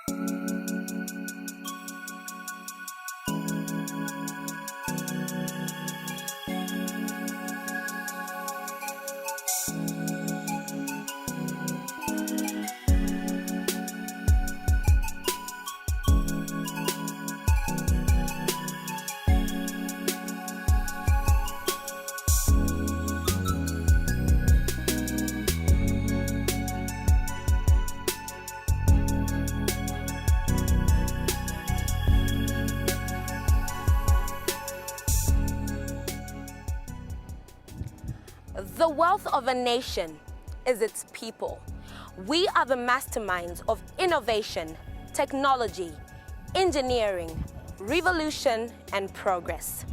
The wealth of a nation is its people. We are the masterminds of innovation, technology, engineering, revolution, and progress.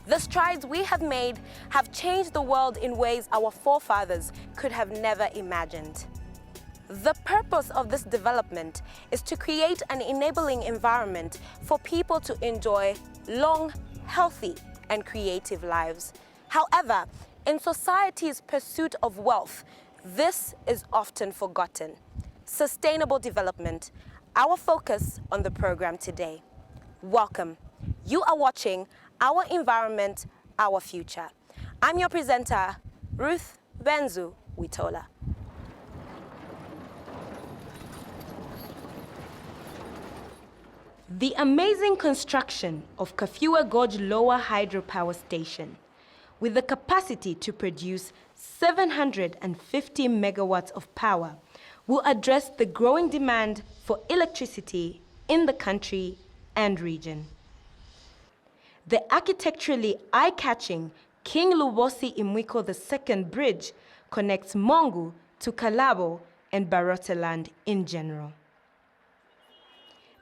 The strides we have made have changed the world in ways our forefathers could have never imagined. The purpose of this development is to create an enabling environment for people to enjoy long, healthy, and creative lives. However, in society's pursuit of wealth, this is often forgotten. Sustainable development, our focus on the program today. Welcome. You are watching Our Environment, Our Future. I'm your presenter, Ruth Benzu Witola. The amazing construction of Kafue Gorge Lower Hydropower Station, with the capacity to produce 750 megawatts of power, will address the growing demand for electricity in the country and region. The architecturally eye-catching King Lubosi Imwiko II Bridge connects Mongu to Kalabo and Barotaland in general.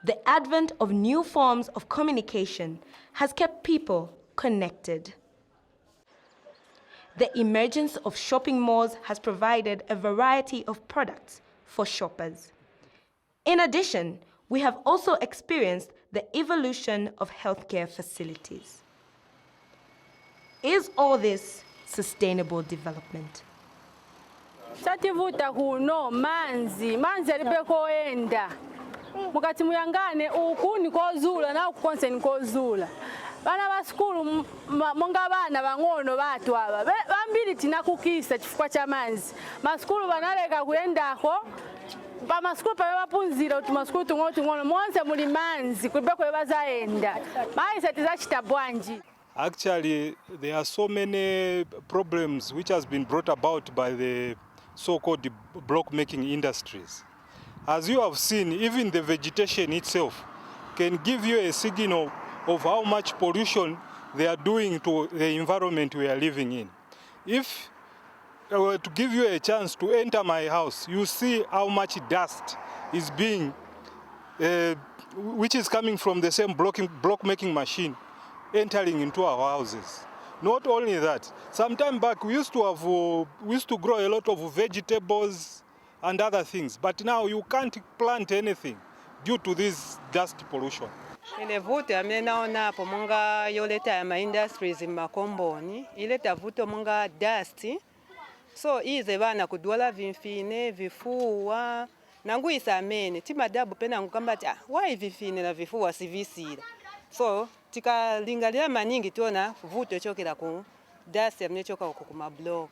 The advent of new forms of communication has kept people connected. The emergence of shopping malls has provided a variety of products for shoppers. In addition, we have also experienced the evolution of healthcare facilities. Is all this sustainable development? Chativuta kuno manzi alipeko enda. Mukati muyangane uku nikozula na ukukonse nikozula. Bana ba skulu monga bana bangono batu aba bambiri tinakukisa chifukwa cha manzi maskulu banaleka kuyendako pa maskulu pa bapunzira uti maskulu tungono monse muli manzi kulibeko bazaenda maisa tizachita bwanji. Actually, there are so many problems which has been brought about by the so-called block making industries. As you have seen, even the vegetation itself can give you a signal of how much pollution they are doing to the environment we are living in. If I were to give you a chance to enter my house, you see how much dust is being, which is coming from the same block making machine entering into our houses. Not only that, some time back we used to grow a lot of vegetables and other things, but now you can't plant anything due to this dust pollution. Ile vuto amenaona hapo munga yoleta ya ma industries makomboni ileta vuto munga dust, so ize bana kudwala vimfine vifuwa nangu isamene timadabu pena ngukamba ati why vifine na vifuwa sivisira, so tikalingalia maningi tuona vuto chokera ku dust amnechoka ku ma block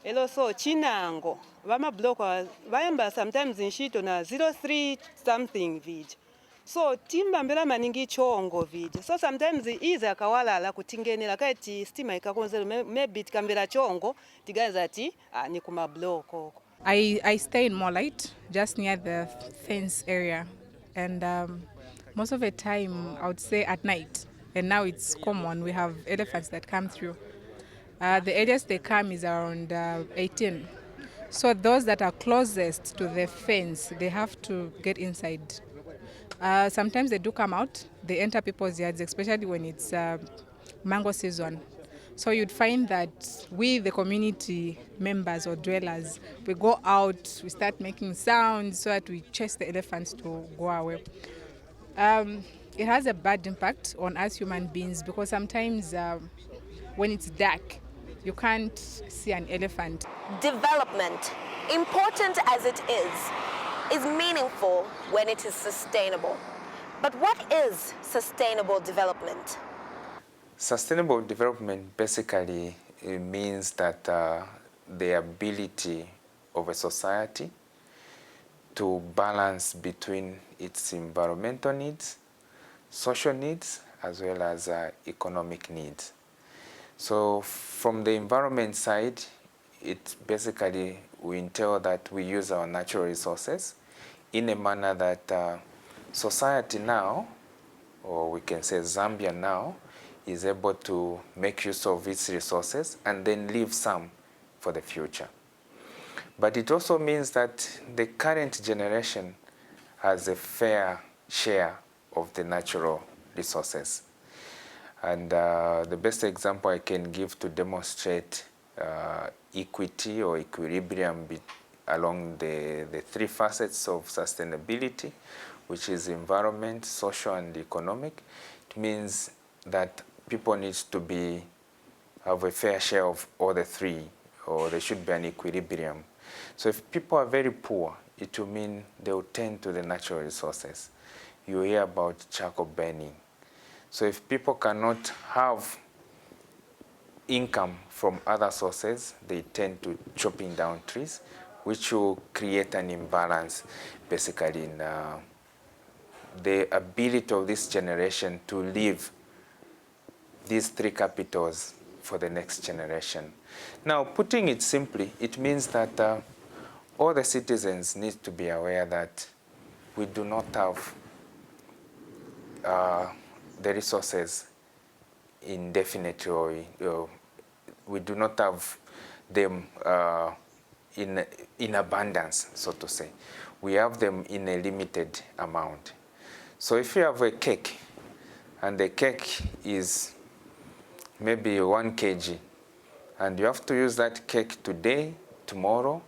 elo, so chinango bama block bayamba sometimes inshito na 03 something vij. So timba mbela maningi chongo vije. So sometimes iza akawala kutingenela kati stima ikakonzela maybe tikambira chongo tigaza ati ni kuma block koko. I stay in Molite, just near the fence area, and most of the time I would say at night, and now it's common, we have elephants that come through. The earliest they come is around 18. So those that are closest to the fence, they have to get inside. Sometimes they do come out, they enter people's yards, especially when it's mango season. So you'd find that we, the community members or dwellers, we go out, we start making sounds so that we chase the elephants to go away. It has a bad impact on us human beings because sometimes when it's dark, you can't see an elephant. Development, important as it is, is meaningful when it is sustainable. But what is sustainable development? Sustainable development basically means that the ability of a society to balance between its environmental needs, social needs, as well as economic needs. So from the environment side, it basically we entail that we use our natural resources in a manner that society now, or we can say Zambia now, is able to make use of its resources and then leave some for the future. But it also means that the current generation has a fair share of the natural resources. And the best example I can give to demonstrate equity or equilibrium along the three facets of sustainability, which is environment, social, and economic, it means that people need to have a fair share of all the three, or there should be an equilibrium. So if people are very poor, it will mean they will turn to the natural resources. You hear about charcoal burning. So if people cannot have income from other sources, they tend to chopping down trees, which will create an imbalance basically in the ability of this generation to leave these three capitals for the next generation. Now, putting it simply, it means that all the citizens need to be aware that we do not have the resources indefinitely, or we do not have them in abundance, so to say. We have them in a limited amount. So if you have a cake, and the cake is maybe 1 kg, and you have to use that cake today, tomorrow,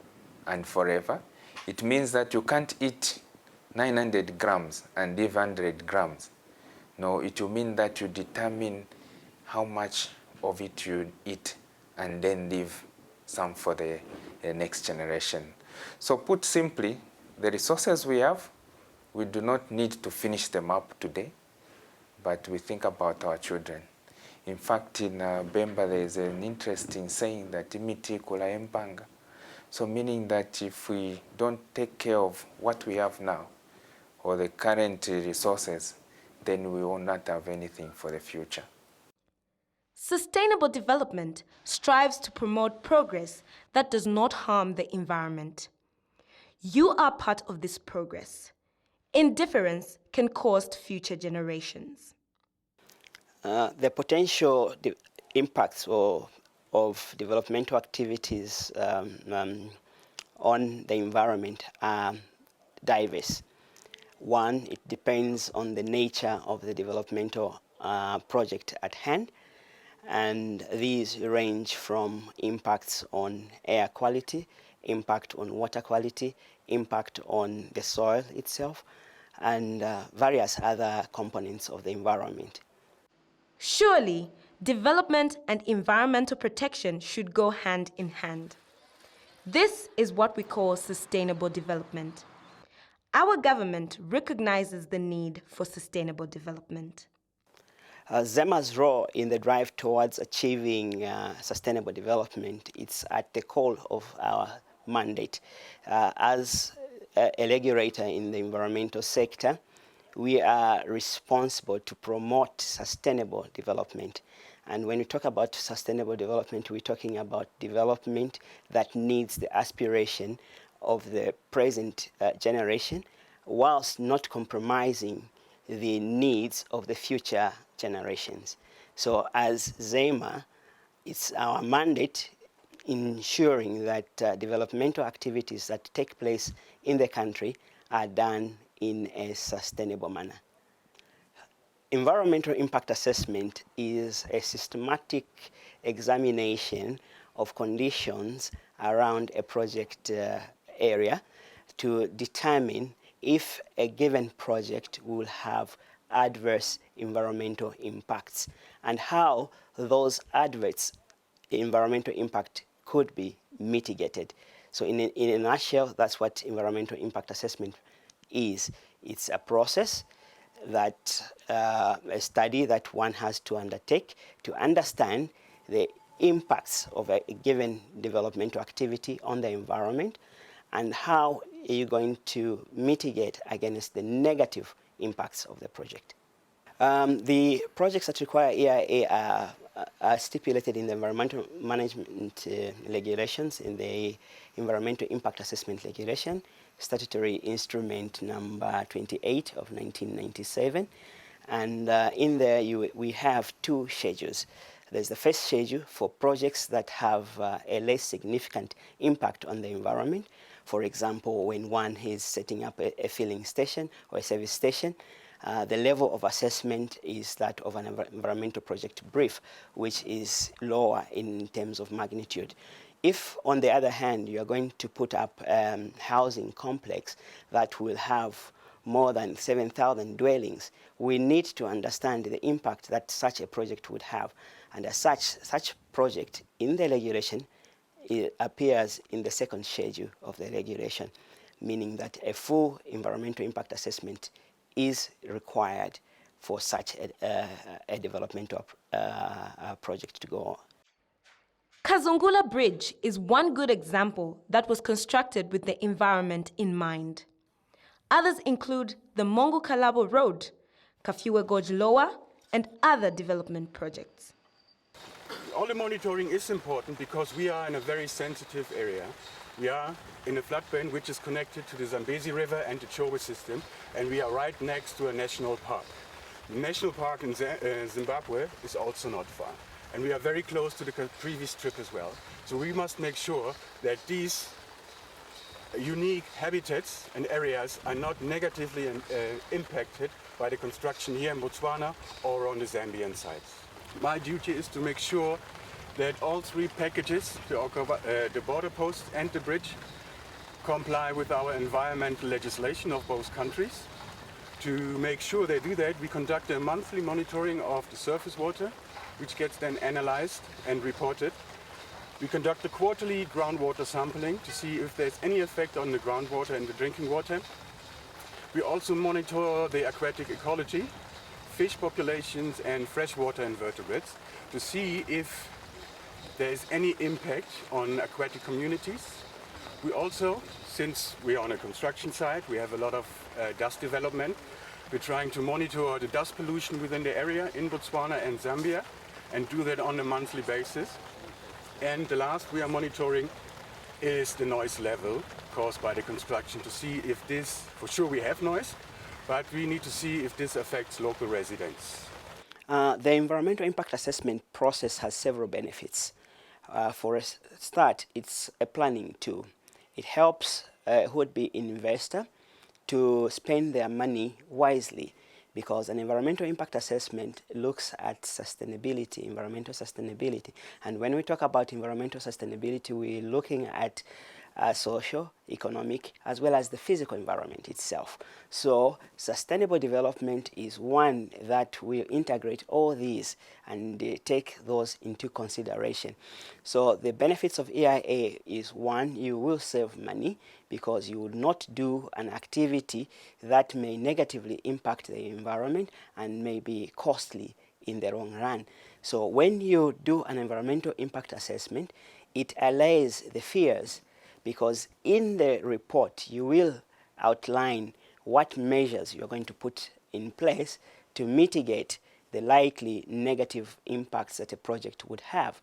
and forever, it means that you can't eat 900 grams and leave 100 grams. No, it will mean that you determine how much of it you eat and then leave some for the next generation. So put simply, the resources we have, we do not need to finish them up today, but we think about our children. In fact, in Bemba, there is an interesting saying that imiti kula empanga. So meaning that if we don't take care of what we have now, or the current resources, then we will not have anything for the future. Sustainable development strives to promote progress that does not harm the environment. You are part of this progress. Indifference can cost future generations. The potential impacts of developmental activities on the environment are diverse. One, it depends on the nature of the developmental project at hand, and these range from impacts on air quality, impact on water quality, impact on the soil itself, and various other components of the environment. Surely, development and environmental protection should go hand in hand. This is what we call sustainable development. Our government recognizes the need for sustainable development. Zema's role in the drive towards achieving sustainable development, it's at the core of our mandate. As a regulator in the environmental sector, we are responsible to promote sustainable development. And when we talk about sustainable development, we're talking about development that needs the aspiration of the present generation, whilst not compromising the needs of the future generations. So as Zema, it's our mandate ensuring that developmental activities that take place in the country are done in a sustainable manner. Environmental impact assessment is a systematic examination of conditions around a project area to determine if a given project will have adverse environmental impacts and how those adverse environmental impact could be mitigated. So in a nutshell, that's what environmental impact assessment is. It's a process that, a study that one has to undertake to understand the impacts of a given developmental activity on the environment and how are you going to mitigate against the negative impacts of the project. The projects that require EIA are stipulated in the environmental management regulations, in the environmental impact assessment regulation, statutory instrument number 28 of 1997. And in there we have two schedules. There's the first schedule for projects that have a less significant impact on the environment. For example, when one is setting up a filling station or a service station, the level of assessment is that of an environmental project brief, which is lower in terms of magnitude. If, on the other hand, you are going to put up a housing complex that will have more than 7,000 dwellings, we need to understand the impact that such a project would have. And as such project in the regulation, it appears in the second schedule of the regulation, meaning that a full environmental impact assessment is required for such a developmental project to go on. Kazungula Bridge is one good example that was constructed with the environment in mind. Others include the Mongo Kalabo Road, Kafiwe Gorge Lower, and other development projects. All the monitoring is important because we are in a very sensitive area. We are in a floodplain which is connected to the Zambezi River and the Chobe system, and we are right next to a national park. The national park in Zimbabwe is also not far, and we are very close to the previous trip as well. So we must make sure that these unique habitats and areas are not negatively impacted by the construction here in Botswana or on the Zambian sides. My duty is to make sure that all three packages, the border post and the bridge, comply with our environmental legislation of both countries. To make sure they do that, we conduct a monthly monitoring of the surface water, which gets then analyzed and reported. We conduct a quarterly groundwater sampling to see if there's any effect on the groundwater and the drinking water. We also monitor the aquatic ecology, fish populations and freshwater invertebrates to see if there's any impact on aquatic communities. We also, since we're on a construction site, we have a lot of dust development. We're trying to monitor the dust pollution within the area in Botswana and Zambia and do that on a monthly basis. And the last we are monitoring is the noise level caused by the construction to see if this, for sure we have noise, but we need to see if this affects local residents. The environmental impact assessment process has several benefits. For a start, it's a planning tool. It helps who would be an investor to spend their money wisely, because an environmental impact assessment looks at sustainability, environmental sustainability. And when we talk about environmental sustainability, we're looking at social, economic, as well as the physical environment itself. So sustainable development is one that will integrate all these and take those into consideration. So the benefits of EIA is, one, you will save money because you will not do an activity that may negatively impact the environment and may be costly in the long run. So when you do an environmental impact assessment, it allays the fears, because in the report you will outline what measures you're going to put in place to mitigate the likely negative impacts that a project would have.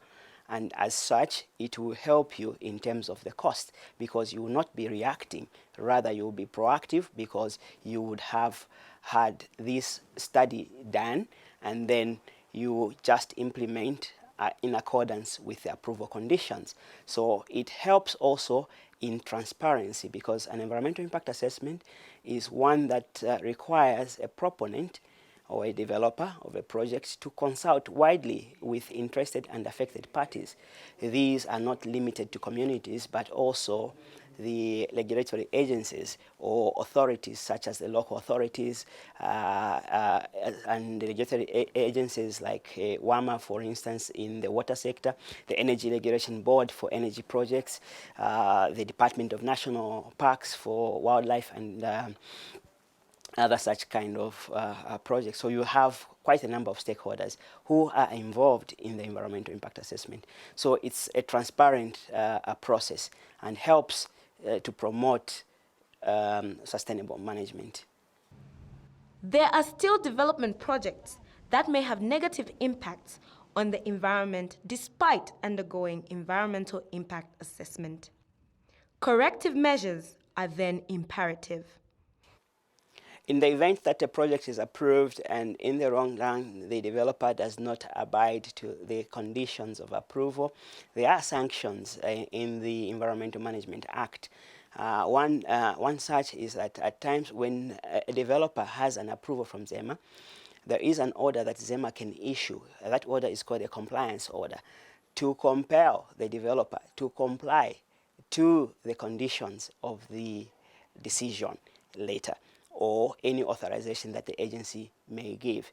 And as such, it will help you in terms of the cost, because you will not be reacting, rather you will be proactive, because you would have had this study done and then you just implement in accordance with the approval conditions. So it helps also in transparency, because an environmental impact assessment is one that requires a proponent or a developer of a project to consult widely with interested and affected parties. These are not limited to communities, but also the regulatory agencies or authorities such as the local authorities and the regulatory agencies like WAMA, for instance, in the water sector, the Energy Regulation Board for energy projects, the Department of National Parks for wildlife and other such kind of projects. So you have quite a number of stakeholders who are involved in the environmental impact assessment. So it's a transparent process and helps to promote sustainable management. There are still development projects that may have negative impacts on the environment despite undergoing environmental impact assessment. Corrective measures are then imperative. In the event that a project is approved and in the long run the developer does not abide to the conditions of approval, there are sanctions in the Environmental Management Act. One such is that at times when a developer has an approval from Zema, there is an order that Zema can issue. That order is called a compliance order to compel the developer to comply to the conditions of the decision later, or any authorization that the agency may give.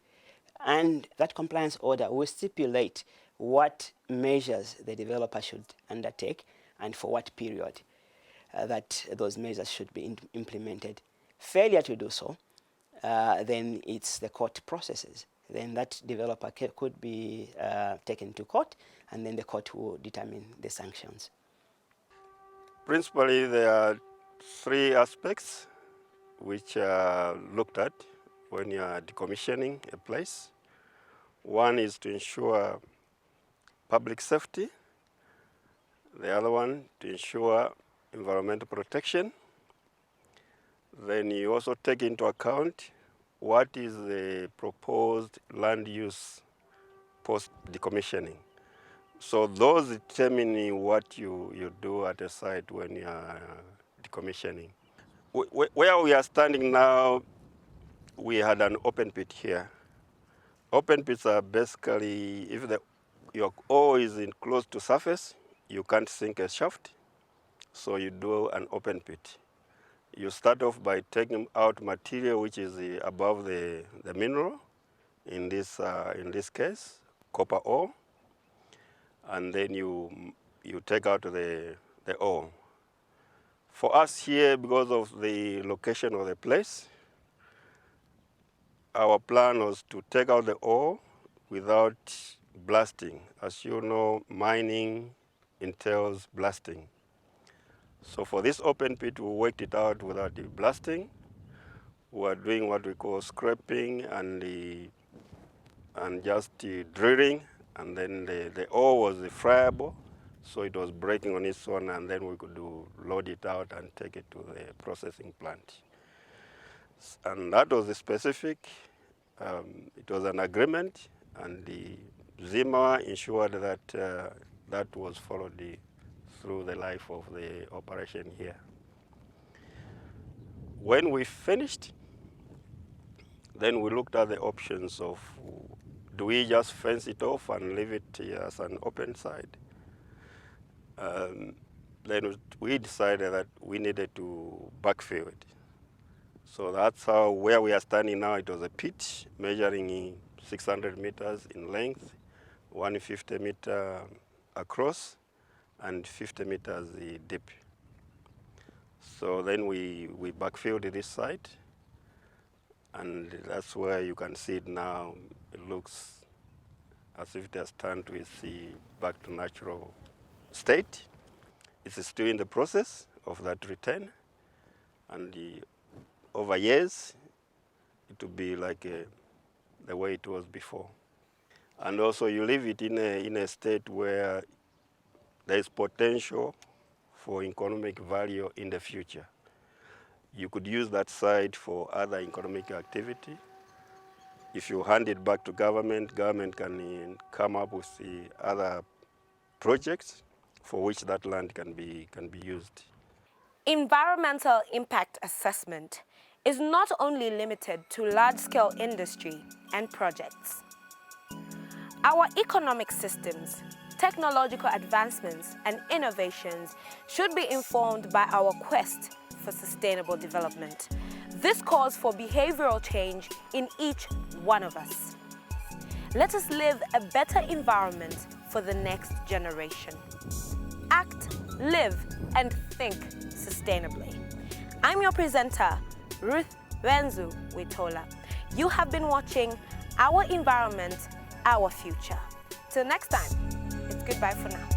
And that compliance order will stipulate what measures the developer should undertake and for what period that those measures should be implemented. Failure to do so, then it's the court processes. Then that developer could be taken to court, and then the court will determine the sanctions. Principally, there are three aspects which are looked at when you are decommissioning a place. One is to ensure public safety. The other one to ensure environmental protection. Then you also take into account what is the proposed land use post-decommissioning. So those determine what you do at a site when you are decommissioning. Where we are standing now, we had an open pit here. Open pits are basically, if your ore is close to surface, you can't sink a shaft, so you do an open pit. You start off by taking out material which is above the mineral, in this case, copper ore, and then you take out the ore. For us here, because of the location of the place, our plan was to take out the ore without blasting. As you know, mining entails blasting. So for this open pit, we worked it out without the blasting. We are doing what we call scraping and just drilling, and then the ore was friable, so it was breaking on its own, and then we could load it out and take it to the processing plant. And that was the specific. It was an agreement, and the Zema ensured that that was followed through the life of the operation here. When we finished, then we looked at the options of, do we just fence it off and leave it as an open site? Then we decided that we needed to backfill it. So that's where we are standing now. It was a pit measuring 600 meters in length, 150 meters across, and 50 meters deep. So then we backfilled this site, and that's where you can see it now. It looks as if it has turned to its back to natural state. It's still in the process of that return, and over years, it will be like the way it was before. And also you leave it in a state where there is potential for economic value in the future. You could use that site for other economic activity. If you hand it back to government can come up with the other projects for which that land can be used. Environmental impact assessment is not only limited to large-scale industry and projects. Our economic systems, technological advancements and innovations should be informed by our quest for sustainable development. This calls for behavioral change in each one of us. Let us live a better environment for the next generation. Act, live, and think sustainably. I'm your presenter, Ruth Wenzu Witola. You have been watching Our Environment, Our Future. Till next time, it's goodbye for now.